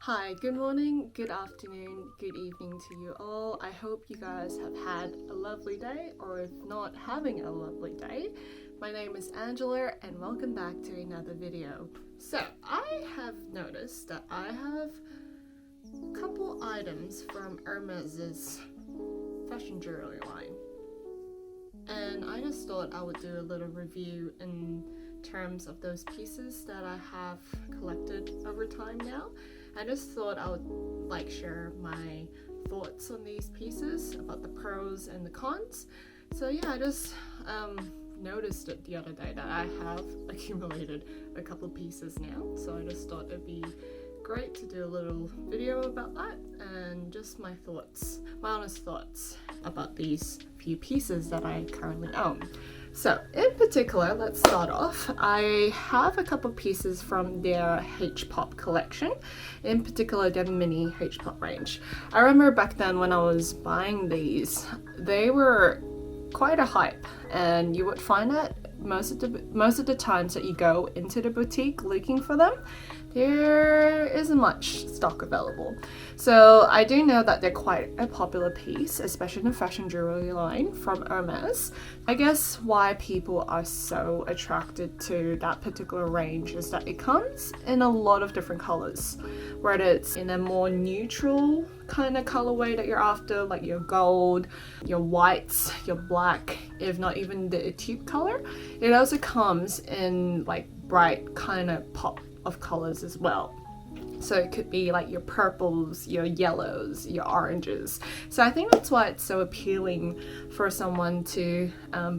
Hi, good morning, good afternoon, good evening to you all. I hope you guys have had a lovely day, or if not, having a lovely day. My name is Angela and welcome back to another video. So, I have noticed that I have a couple items from Hermès' fashion jewelry line. And I just thought I would do a little review in terms of those pieces that I have collected over time now. I just thought I would share my thoughts on these pieces, about the pros and the cons. So yeah, I just noticed it the other day that I have accumulated a couple pieces now. So I just thought it'd be great to do a little video about that and just my thoughts, my honest thoughts about these few pieces that I currently own. So in particular, let's start off. I have a couple pieces from their H-Pop collection, in particular their mini H-Pop range. I remember back then when I was buying these, they were quite a hype, and you would find that most of the times that you go into the boutique looking for them, there isn't much stock available. So I do know that they're quite a popular piece, especially in the fashion jewelry line from Hermès. I guess why people are so attracted to that particular range is that it comes in a lot of different colors, whether it's in a more neutral kind of colorway that you're after, like your gold, your whites, your black, if not even the taupe color. It also comes in like bright kind of pop of colors as well. So it could be like your purples, your yellows, your oranges. So I think that's why it's so appealing for someone to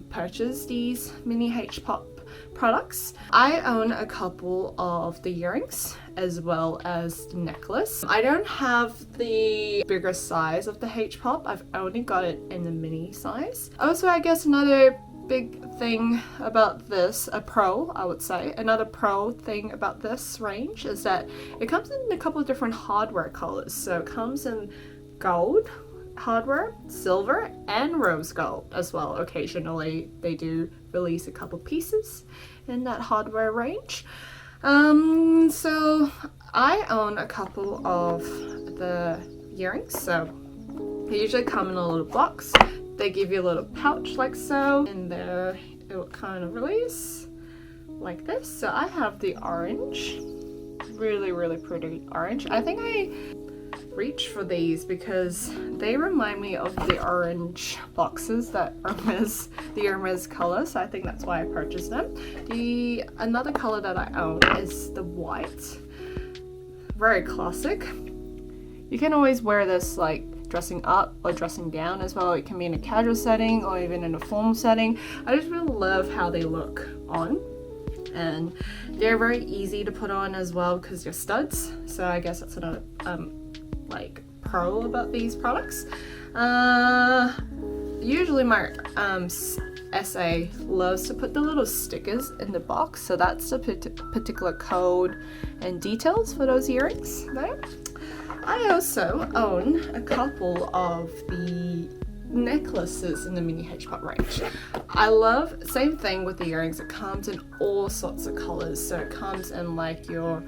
purchase these mini H-Pop products. I own a couple of the earrings as well as the necklace. I don't have the bigger size of the H-Pop. I've only got it in the mini size. Also, I guess another big thing about this, another pro thing about this range is that it comes in a couple of different hardware colors. So it comes in gold hardware, silver, and rose gold as well. Occasionally they do release a couple pieces in that hardware range. So I own a couple of the earrings. So they usually come in a little box. They give you a little pouch like so, and there it will kind of release like this. So I have the orange, really pretty orange. I think I reach for these because they remind me of the orange boxes that the Hermès color, so I think that's why I purchased them. Another color that I own is the white, very classic. You can always wear this like dressing up or dressing down as well. It can be in a casual setting or even in a formal setting. I just really love how they look on, and they're very easy to put on as well because they're studs. So I guess that's another pro about these products. Usually my SA loves to put the little stickers in the box, so that's the particular code and details for those earrings there. I also own a couple of the necklaces in the mini H-Pop range. I love, same thing with the earrings, it comes in all sorts of colors. So it comes in like your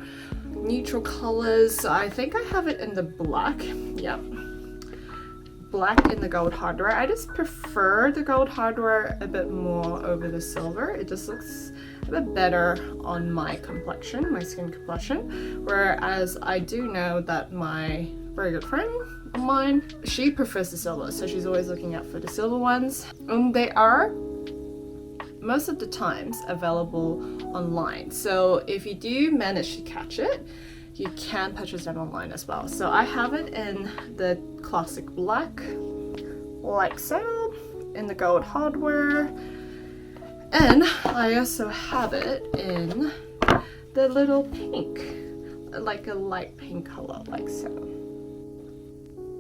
neutral colors. I think I have it in the black. Yep. Black in the gold hardware. I just prefer the gold hardware a bit more over the silver. It just looks a bit better on my complexion, my skin complexion. Whereas I do know that my very good friend of mine, she prefers the silver, so she's always looking out for the silver ones. And they are most of the times available online. So if you do manage to catch it, you can purchase them online as well. So I have it in the classic black, like so, in the gold hardware, and I also have it in the little pink, like a light pink color, like so.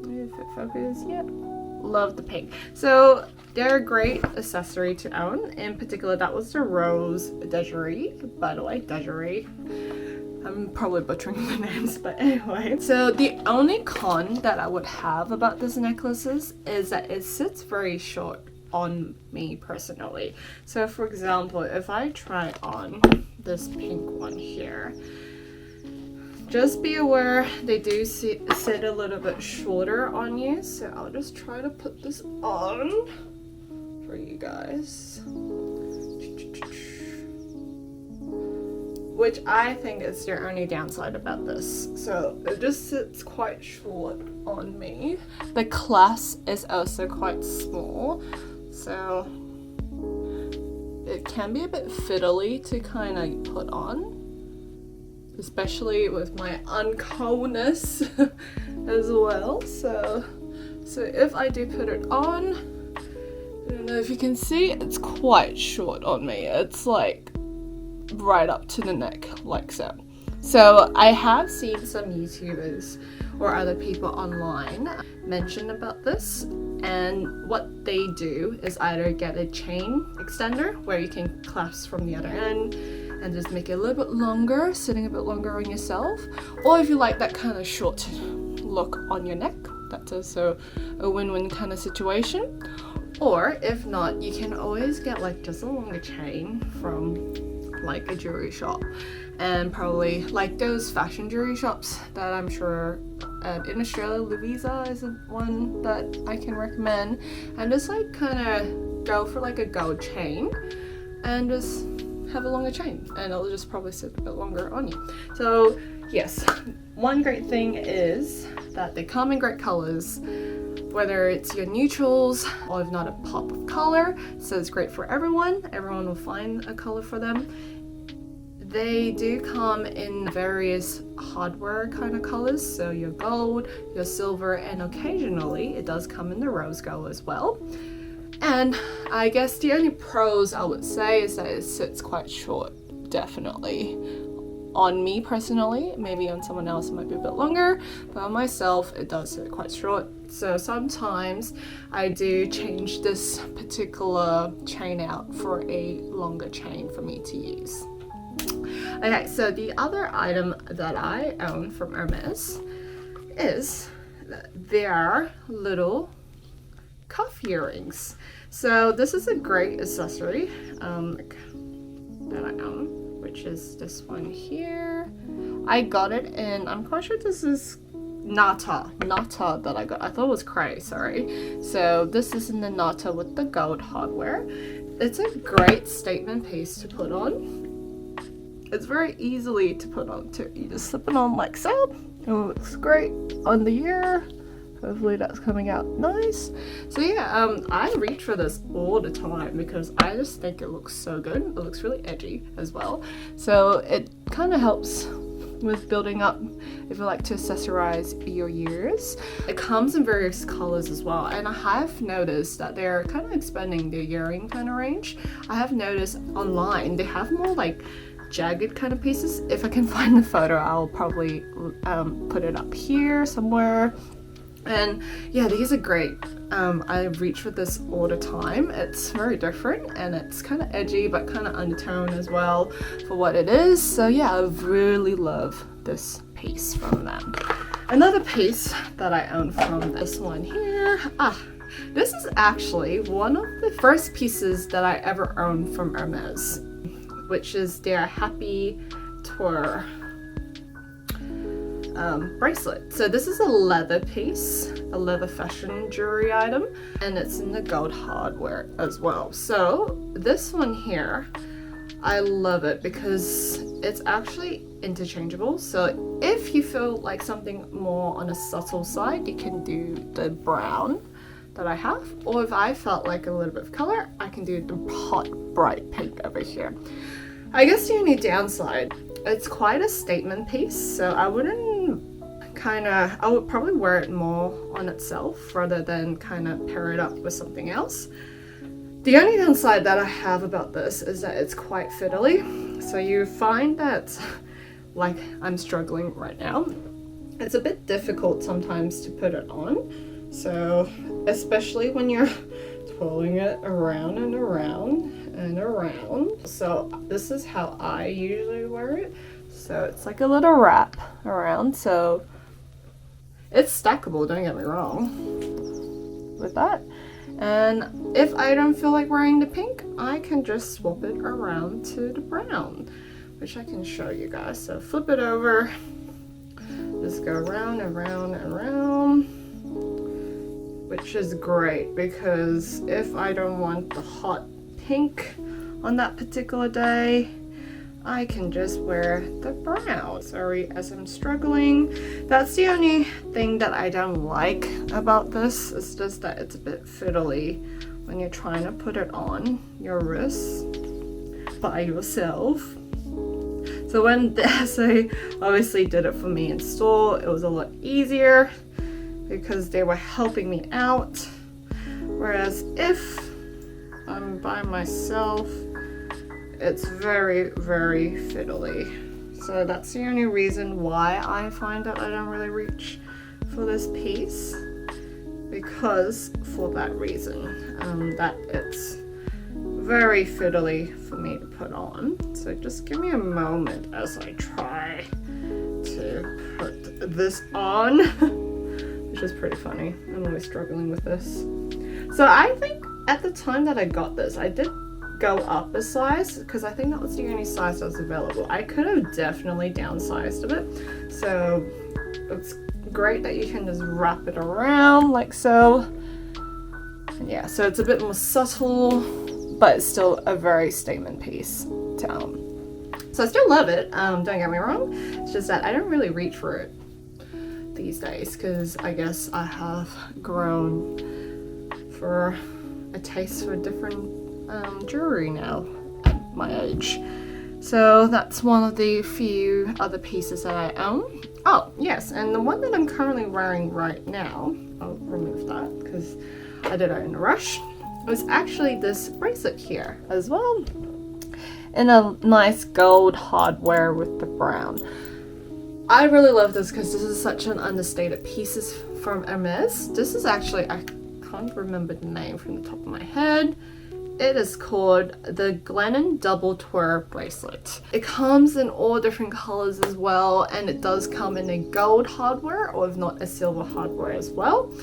If it focuses, yeah. Love the pink. So they're a great accessory to own. In particular, that was the rose Jewellery. By the way, Jewellery. I'm probably butchering the names, but anyway. So the only con that I would have about these necklaces is that it sits very short on me personally. So for example, if I try on this pink one here, just be aware they do sit a little bit shorter on you, so I'll just try to put this on for you guys, which I think is the only downside about this. So it just sits quite short on me. The clasp is also quite small, so it can be a bit fiddly to kind of put on, especially with my uncombness as well. So if I do put it on, I don't know if you can see, it's quite short on me. It's like right up to the neck, like so. So I have seen some YouTubers or other people online mention about this, and what they do is either get a chain extender where you can clasp from the other end and just make it a little bit longer, sitting a bit longer on yourself, or if you like that kind of short look on your neck, that's also a win-win kind of situation. Or if not, you can always get like just a longer chain from like a jewelry shop, and probably like those fashion jewelry shops that I'm sure in Australia, Louisa is one that I can recommend, and just like kind of go for like a gold chain and just have a longer chain, and it'll just probably sit a bit longer on you. So yes, one great thing is that they come in great colors, whether it's your neutrals or if not a pop of color, so it's great for everyone. Everyone will find a color for them. They do come in various hardware kind of colors, so your gold, your silver, and occasionally it does come in the rose gold as well. And I guess the only pros I would say is that it sits quite short, definitely. On me personally, maybe on someone else it might be a bit longer, but on myself it does sit quite short. So sometimes I do change this particular chain out for a longer chain for me to use. Okay, so the other item that I own from Hermès is their little cuff earrings. So this is a great accessory that I own, which is this one here. I got it in, I'm quite sure this is Nata that I got. I thought it was Cray, sorry. So this is in the Nata with the gold hardware. It's a great statement piece to put on. It's very easily to put on too. You just slip it on like so. It looks great on the ear. Hopefully that's coming out nice. So yeah, I reach for this all the time because I just think it looks so good. It looks really edgy as well. So it kind of helps with building up if you like to accessorize your ears. It comes in various colors as well, and I have noticed that they're kind of expanding their earring kind of range. I have noticed online they have more like jagged kind of pieces. If I can find the photo, I'll probably put it up here somewhere. And yeah, these are great. I reach for this all the time. It's very different and it's kind of edgy but kind of undertone as well for what it is. So yeah, I really love this piece from them. Another piece that I own from this one here, this is actually one of the first pieces that I ever owned from Hermès, which is their Happy Tour bracelet. So this is a leather piece, a leather fashion jewelry item, and it's in the gold hardware as well. So this one here, I love it because it's actually interchangeable. So if you feel like something more on a subtle side, you can do the brown that I have, or if I felt like a little bit of color, I can do the hot bright pink over here. I guess the only downside, it's quite a statement piece, so I would probably wear it more on itself rather than kind of pair it up with something else. The only downside that I have about this is that it's quite fiddly, so you find that, like I'm struggling right now, it's a bit difficult sometimes to put it on. So especially when you're twirling it around and around and around. So this is how I usually wear it. So it's like a little wrap around, so it's stackable, don't get me wrong with that. And if I don't feel like wearing the pink, I can just swap it around to the brown, which I can show you guys. So flip it over Just go around and around and around, which is great because if I don't want the hot pink on that particular day, I can just wear the brown. Sorry, as I'm struggling. That's the only thing that I don't like about this. It's just that it's a bit fiddly when you're trying to put it on your wrist by yourself. So when they obviously did it for me in store, it was a lot easier because they were helping me out. Whereas if I'm by myself, it's very, very fiddly. So that's the only reason why I find that I don't really reach for this piece, because for that reason, that it's very fiddly for me to put on. So just give me a moment as I try to put this on, which is pretty funny. I'm always struggling with this. So I think at the time that I got this, I did go up a size because I think that was the only size that was available. I could have definitely downsized a bit. So it's great that you can just wrap it around like so. And yeah, so it's a bit more subtle, but it's still a very statement piece to own. So I still love it, don't get me wrong. It's just that I don't really reach for it these days because I guess I have grown for a taste for different jewelry now at my age. So that's one of the few other pieces that I own. Oh yes, and the one that I'm currently wearing right now, I'll remove that because I did it in a rush, was actually this bracelet here as well, in a nice gold hardware with the brown. I really love this because this is such an understated piece from Hermès. This is actually, I can't remember the name from the top of my head. It is called the Glennon Double Twirl Bracelet. It comes in all different colors as well, and it does come in a gold hardware, or if not, a silver hardware as well.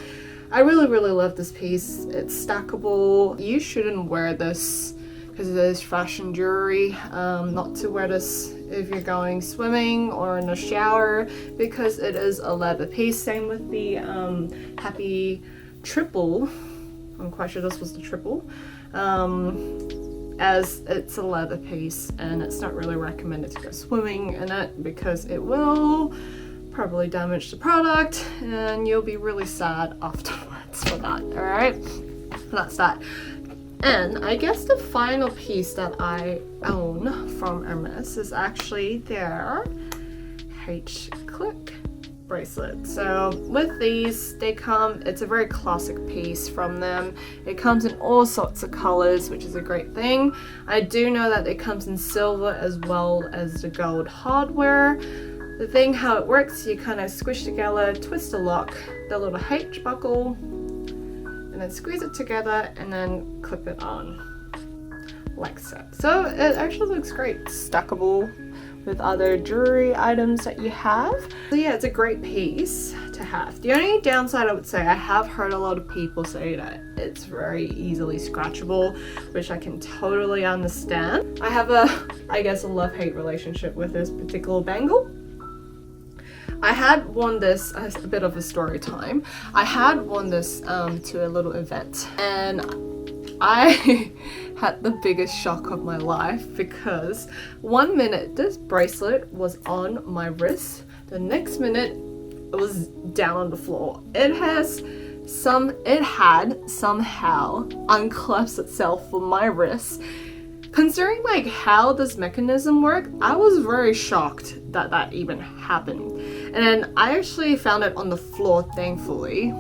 I really, really love this piece. It's stackable. You shouldn't wear this because it is fashion jewelry. Not to wear this if you're going swimming or in a shower because it is a leather piece. Same with the Happy Triple. I'm quite sure this was the triple. As it's a leather piece and it's not really recommended to go swimming in it because it will probably damage the product and you'll be really sad afterwards for that. Alright, that's that. And I guess the final piece that I own from Hermès is actually their H-Click bracelet. So with these, they come, it's a very classic piece from them. It comes in all sorts of colors, which is a great thing. I do know that it comes in silver as well as the gold hardware. The thing how it works, you kind of squish together, twist the lock, the little H buckle, and then squeeze it together and then clip it on like so. So it actually looks great, stackable with other jewelry items that you have. So yeah, it's a great piece to have. The only downside I would say, I have heard a lot of people say that it's very easily scratchable, which I can totally understand. I have I guess a love-hate relationship with this particular bangle. I had worn this, as a bit of a story time, I had worn this to a little event and I had the biggest shock of my life because one minute this bracelet was on my wrist, the next minute it was down on the floor. It had somehow unclasped itself from my wrist. Considering like how this mechanism worked, I was very shocked that that even happened. And then I actually found it on the floor, thankfully.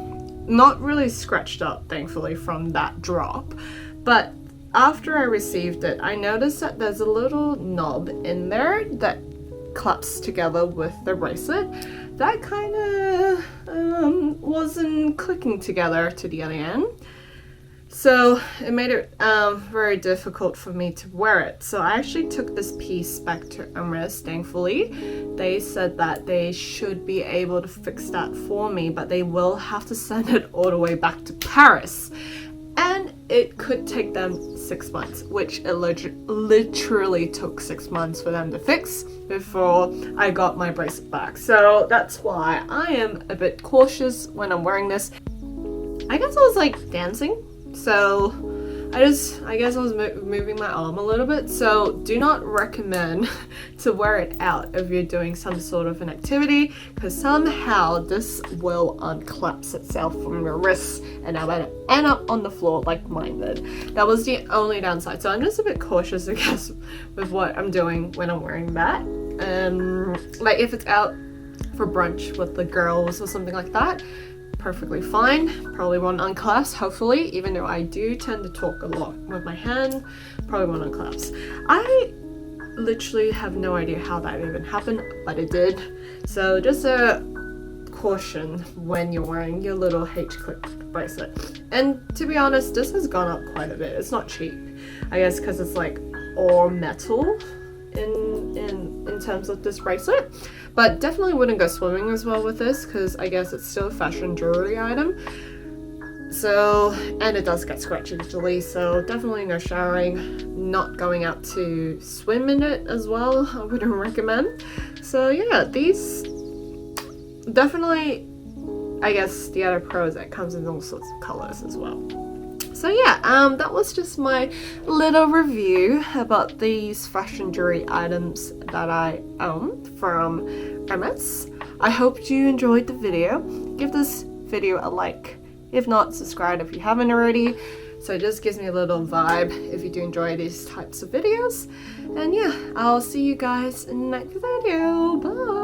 Not really scratched up, thankfully, from that drop. But after I received it, I noticed that there's a little knob in there that claps together with the bracelet. That kind of wasn't clicking together to the other end. So it made it very difficult for me to wear it. So I actually took this piece back to Hermès, thankfully. They said that they should be able to fix that for me, but they will have to send it all the way back to Paris. And it could take them 6 months, which it literally took 6 months for them to fix before I got my bracelet back. So that's why I am a bit cautious when I'm wearing this. I guess I was like dancing, so I guess I was moving my arm a little bit. So do not recommend to wear it out if you're doing some sort of an activity, because somehow this will unclasp itself from your wrists and I'm gonna end up on the floor like mine did. That was the only downside. So I'm just a bit cautious, I guess, with what I'm doing when I'm wearing that. Like if it's out for brunch with the girls or something like that, perfectly fine. Probably won't unclasp, hopefully, even though I do tend to talk a lot with my hand. Probably won't unclasp. I literally have no idea how that even happened, but it did. So just a caution when you're wearing your little H-clip bracelet. And to be honest, this has gone up quite a bit. It's not cheap, I guess, because it's like all metal in terms of this bracelet. But definitely wouldn't go swimming as well with this, because I guess it's still a fashion jewelry item. So, and it does get scratchy easily, so definitely no showering, not going out to swim in it as well, I wouldn't recommend. So yeah, these definitely, I guess the other pro is that it comes in all sorts of colors as well. So yeah, that was just my little review about these fashion jewelry items that I own from Hermès. I hope you enjoyed the video. Give this video a like. If not, subscribe if you haven't already. So it just gives me a little vibe if you do enjoy these types of videos. And yeah, I'll see you guys in the next video. Bye!